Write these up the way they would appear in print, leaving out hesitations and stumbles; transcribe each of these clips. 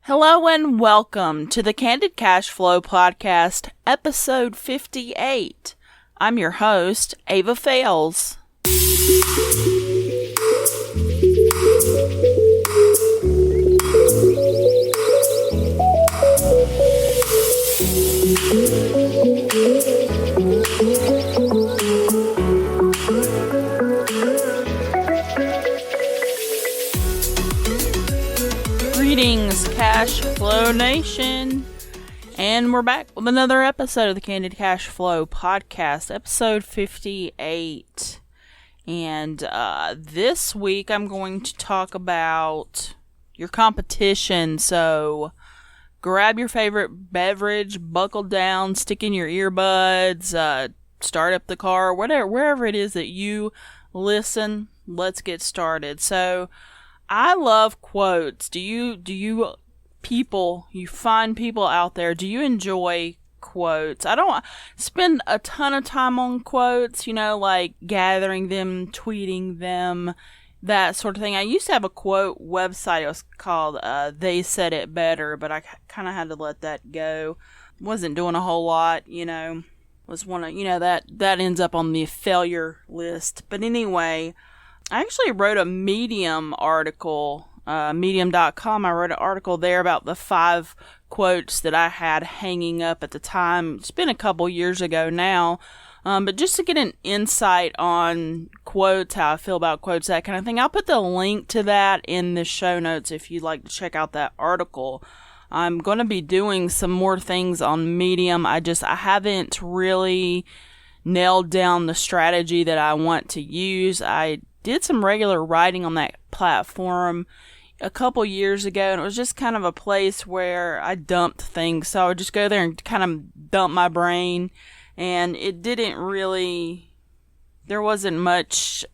Hello and welcome to the Candid Cashflow podcast, episode 58. I'm your host, Ava Fales. Greetings, Cashflow Nation, and we're back with another episode of the Candid Cashflow podcast, episode 58. And this week I'm going to talk about your competition. So grab your favorite beverage, buckle down, stick in your earbuds, start up the car, wherever it is that you listen. Let's get started. So I love quotes. Do you find people out there, do you enjoy quotes? I don't spend a ton of time on quotes, like gathering them, tweeting them, that sort of thing. I used to have a quote website. It was called They Said It Better, but I kind of had to let that go. Wasn't doing a whole lot, was one of, that ends up on the failure list. But anyway, I actually wrote a Medium article, medium.com. I wrote an article there about the 5 quotes that I had hanging up at the time. It's been a couple years ago now. But just to get an insight on quotes, how I feel about quotes, that kind of thing, I'll put the link to that in the show notes if you'd like to check out that article. I'm going to be doing some more things on Medium. I haven't really nailed down the strategy that I want to use. I did some regular writing on that platform a couple years ago, and it was just kind of a place where I dumped things. So I would just go there and kind of dump my brain, and it didn't really, there wasn't much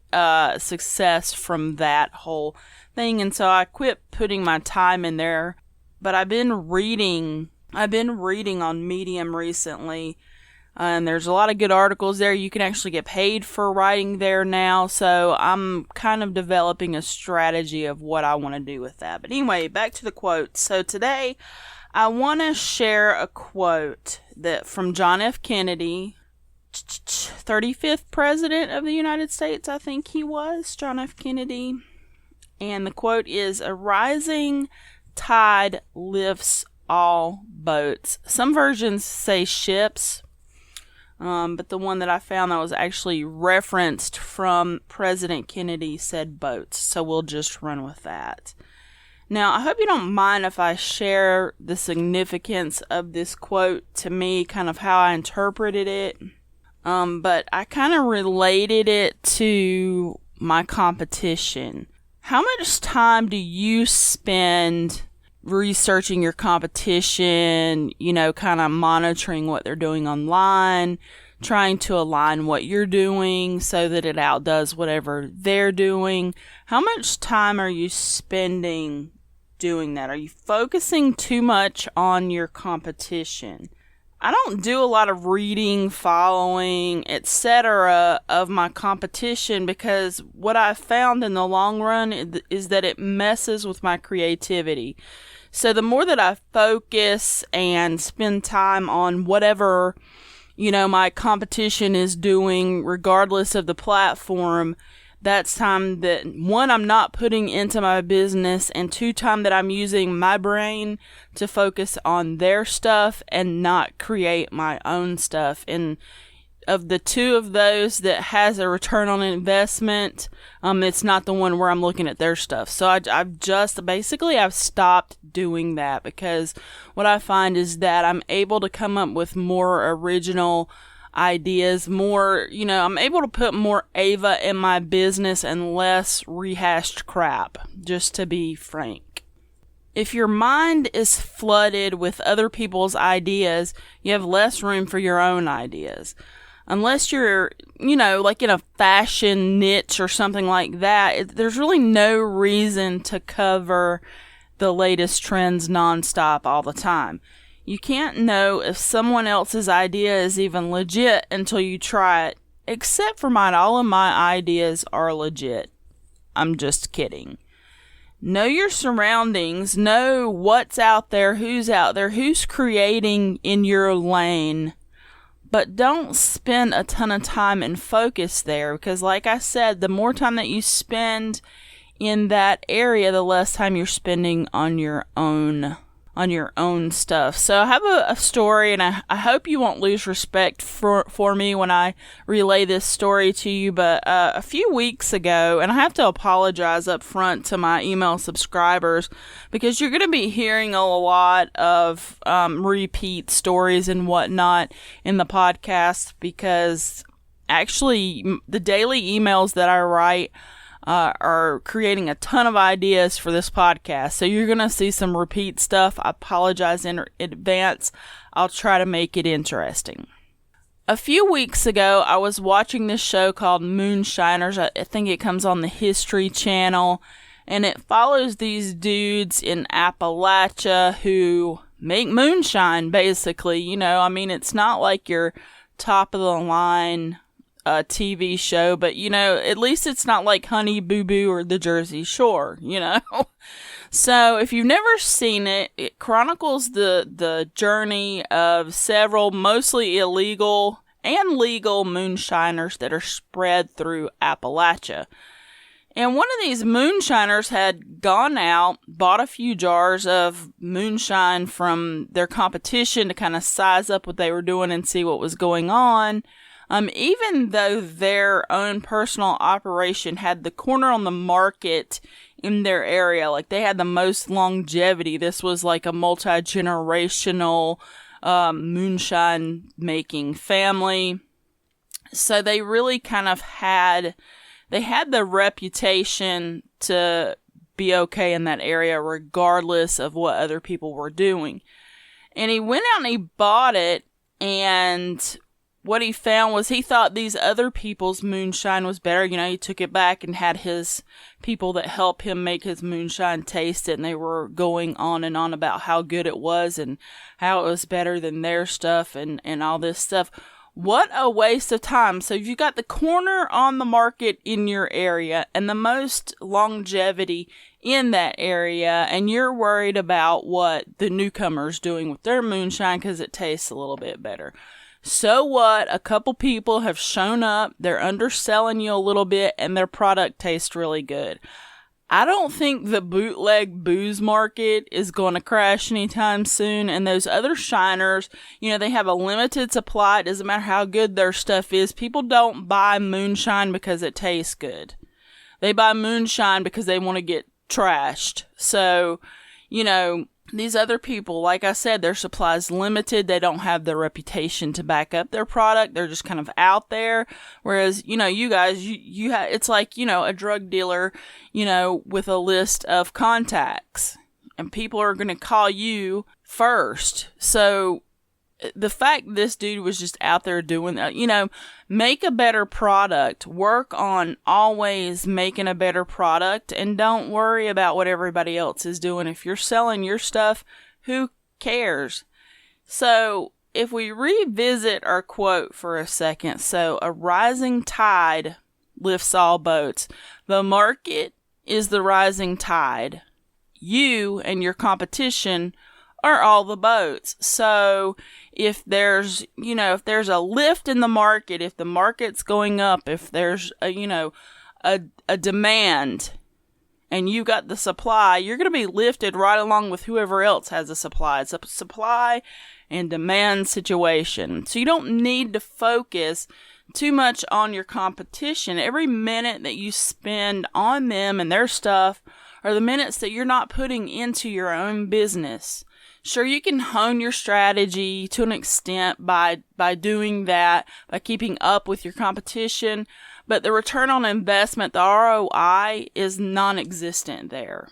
success from that whole thing, and so I quit putting my time in there. But I've been reading on Medium recently, and there's a lot of good articles there. You can actually get paid for writing there now. So I'm kind of developing a strategy of what I want to do with that. But anyway, back to the quotes. So today I want to share a quote that from John F. Kennedy, 35th President of the United States, I think he was, John F. Kennedy. And the quote is, "A rising tide lifts all boats." Some versions say ships. But the one that I found that was actually referenced from President Kennedy said boats. So we'll just run with that. Now, I hope you don't mind if I share the significance of this quote to me, kind of how I interpreted it. But I kind of related it to my competition. How much time do you spend researching your competition, kind of monitoring what they're doing online, trying to align what you're doing so that it outdoes whatever they're doing? How much time are you spending doing that? Are you focusing too much on your competition? I don't do a lot of reading, following, etc. of my competition, because what I've found in the long run is that it messes with my creativity. So the more that I focus and spend time on whatever, my competition is doing, regardless of the platform, that's time that, 1, I'm not putting into my business, and 2, time that I'm using my brain to focus on their stuff and not create my own stuff. And of the 2 of those that has a return on investment, it's not the one where I'm looking at their stuff. So I've stopped doing that, because what I find is that I'm able to come up with more original ideas, more, I'm able to put more Ava in my business and less rehashed crap, just to be frank. If your mind is flooded with other people's ideas, you have less room for your own ideas. Unless you're, like in a fashion niche or something like that, there's really no reason to cover the latest trends nonstop all the time. You can't know if someone else's idea is even legit until you try it. Except for mine, all of my ideas are legit. I'm just kidding. Know your surroundings. Know what's out there, who's creating in your lane. But don't spend a ton of time and focus there, because like I said, the more time that you spend in that area, the less time you're spending on your own stuff. So I have a story, and I hope you won't lose respect for me when I relay this story to you. But a few weeks ago, and I have to apologize up front to my email subscribers, because you're going to be hearing a lot of repeat stories and whatnot in the podcast, because actually the daily emails that I write are creating a ton of ideas for this podcast. So you're going to see some repeat stuff. I apologize in advance. I'll try to make it interesting. A few weeks ago, I was watching this show called Moonshiners. I think it comes on the History Channel. And it follows these dudes in Appalachia who make moonshine, basically. You know, I mean, it's not like your top of the line TV show, but you know, at least it's not like Honey Boo Boo or the Jersey Shore, you know. So if you've never seen it, it chronicles the journey of several mostly illegal and legal moonshiners that are spread through Appalachia. And one of these moonshiners had gone out, bought a few jars of moonshine from their competition to kind of size up what they were doing and see what was going on. Even though their own personal operation had the corner on the market in their area, like they had the most longevity. This was like a multi-generational moonshine making family. So they really kind of had the reputation to be okay in that area regardless of what other people were doing. And he went out and he bought it, and what he found was he thought these other people's moonshine was better. You know, he took it back and had his people that help him make his moonshine taste it, and they were going on and on about how good it was and how it was better than their stuff and all this stuff. What a waste of time. So you got the corner on the market in your area and the most longevity in that area, and you're worried about what the newcomer's doing with their moonshine because it tastes a little bit better. So what? A couple people have shown up, they're underselling you a little bit, and their product tastes really good. I don't think the bootleg booze market is going to crash anytime soon, and those other shiners, you know, they have a limited supply. It doesn't matter how good their stuff is. People don't buy moonshine because it tastes good. They buy moonshine because they want to get trashed. So, you know, these other people, like I said, their supply is limited. They don't have the reputation to back up their product. They're just kind of out there. Whereas, you know, you guys, you have, it's like, you know, a drug dealer, you know, with a list of contacts, and people are going to call you first. So the fact this dude was just out there doing that, you know, make a better product, work on always making a better product, and don't worry about what everybody else is doing. If you're selling your stuff, who cares? So if we revisit our quote for a second, so a rising tide lifts all boats. The market is the rising tide. You and your competition are all the boats. So if there's, you know, if there's a lift in the market, if the market's going up, if there's a, you know, a demand and you got the supply, you're going to be lifted right along with whoever else has a supply. It's a supply and demand situation. So you don't need to focus too much on your competition. Every minute that you spend on them and their stuff are the minutes that you're not putting into your own business. Sure, you can hone your strategy to an extent by doing that, by keeping up with your competition, but the return on investment, the ROI, is non-existent there.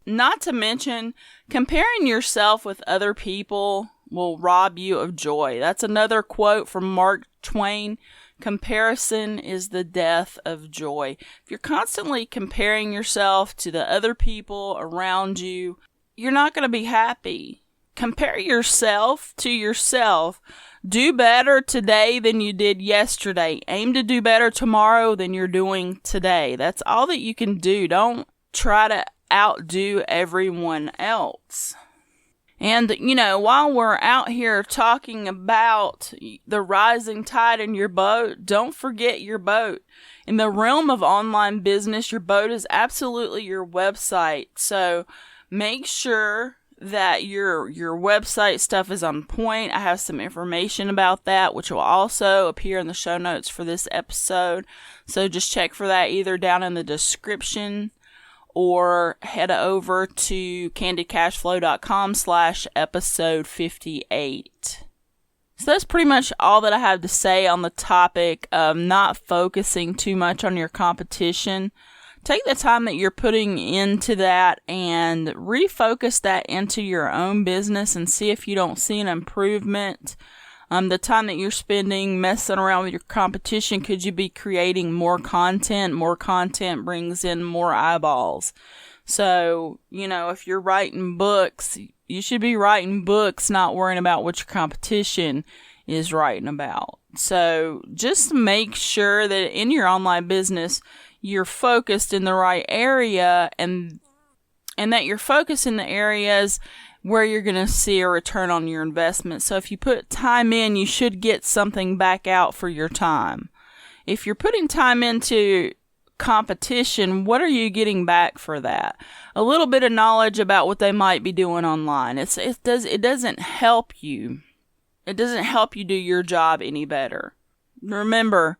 Not to mention, comparing yourself with other people will rob you of joy. That's another quote from Mark Twain. Comparison is the death of joy. If you're constantly comparing yourself to the other people around you, you're not going to be happy. Compare yourself to yourself. Do better today than you did yesterday. Aim to do better tomorrow than you're doing today. That's all that you can do. Don't try to outdo everyone else. And, while we're out here talking about the rising tide in your boat, don't forget your boat. In the realm of online business, your boat is absolutely your website. So make sure that your website stuff is on point. I have some information about that, which will also appear in the show notes for this episode. So just check for that either down in the description or head over to candidcashflow.com/episode 58. So that's pretty much all that I have to say on the topic of not focusing too much on your competition. Take the time that you're putting into that and refocus that into your own business and see if you don't see an improvement. The time that you're spending messing around with your competition, could you be creating more content? More content brings in more eyeballs. So, if you're writing books, you should be writing books, not worrying about what your competition is writing about. So just make sure that in your online business, you're focused in the right area and that you're focused in the areas where you're going to see a return on your investment. So if you put time in, you should get something back out for your time. If you're putting time into competition, what are you getting back for that? A little bit of knowledge about what they might be doing online. It doesn't help you. It doesn't help you do your job any better. Remember,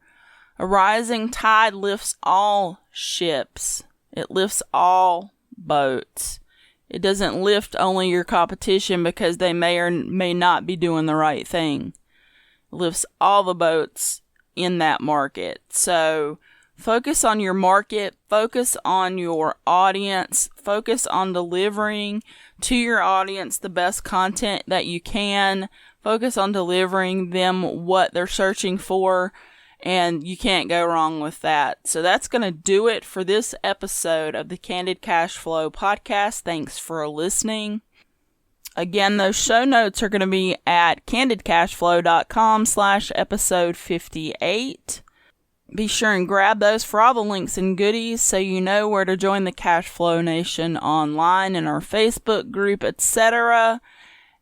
a rising tide lifts all ships. It lifts all boats. It doesn't lift only your competition because they may or may not be doing the right thing. It lifts all the boats in that market. So focus on your market, focus on your audience, focus on delivering to your audience the best content that you can, focus on delivering them what they're searching for, and you can't go wrong with that. So that's going to do it for this episode of the Candid Cashflow podcast. Thanks for listening. Again, those show notes are going to be at candidcashflow.com/episode 58. Be sure and grab those for all the links and goodies so you know where to join the Cashflow Nation online in our Facebook group, etc.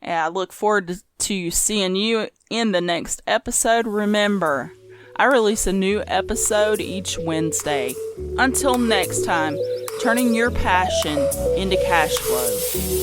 And I look forward to seeing you in the next episode. Remember, I release a new episode each Wednesday. Until next time, turning your passion into cash flow.